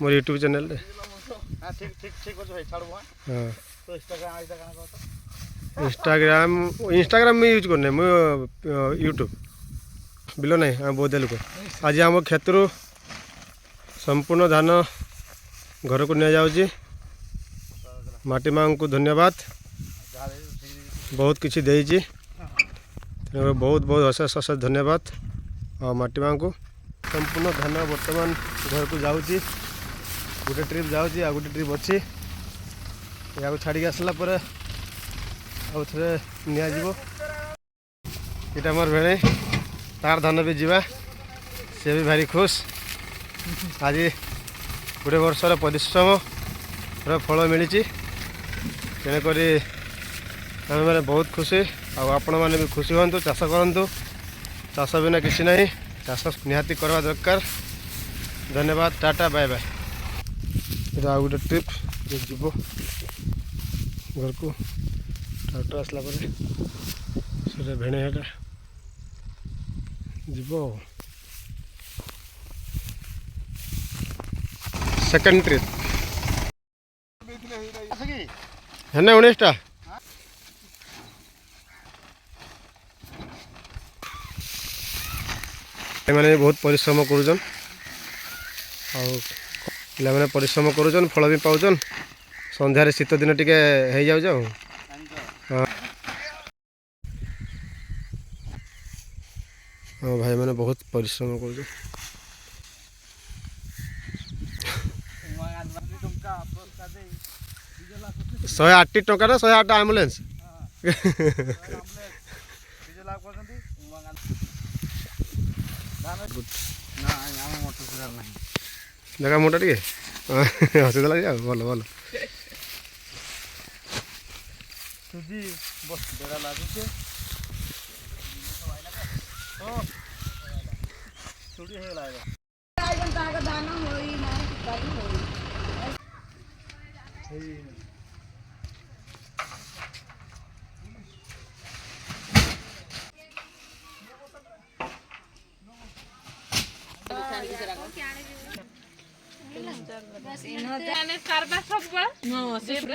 मोर YouTube channel रे। हां ठीक ठीक ठीक भाई छाड़ू। हां तो इंस्टाग्राम इंस्टाग्राम में यूज करने मु यूट्यूब बिलो नहीं हम बहुत लोक आज आम क्षेत्र संपूर्ण धान घर को नि जाऊँगी। माटी माँ को धन्यवाद बहुत किसी देजी बहुत बहुत अशेष अशेष धन्यवाद माटी माँ को। संपूर्ण धान बर्तमान घर को जाऊँगी गोटे ट्रिप जाऊँगी आ गोटे ट्रिप अच्छी या छाड़ी आसला आउ थे निजी इटा मोर भेणे तार धान भी जीवा सी भी भारी खुश आज गोटे वर्षर परिश्रम फल मिली तेणुक आम मैंने बहुत खुशी आपण मैंने भी खुशी हूँ चाष करूँ चाष बिना किसी ना चाष निहाती करवा दरकार। धन्यवाद टाटा बाय बाय। इधर आ गोटे ट्रिप जीव घर को ट्रैक्टर आसला भेणे जीव सेकेंड ट्रिप है 19टा मैंने बहुत परिश्रम करुचन मैंने परिश्रम करुचन फल भी पाउचन संध्यारे शीत दिन टिके हो जाऊ हाँ हाँ भाई मैंने बहुत परिश्रम कर 108 टका ना 108 एम्बुलेंस जगह मोटा टे हसी लगे जाओ भल भल सुजी बस बेड़ा लागुचे छुड़ी हे लागे आइगन ताका दाना होई ना किताली होई बस इन्हों जाने कारबा सब बड़ा नो सिर्फ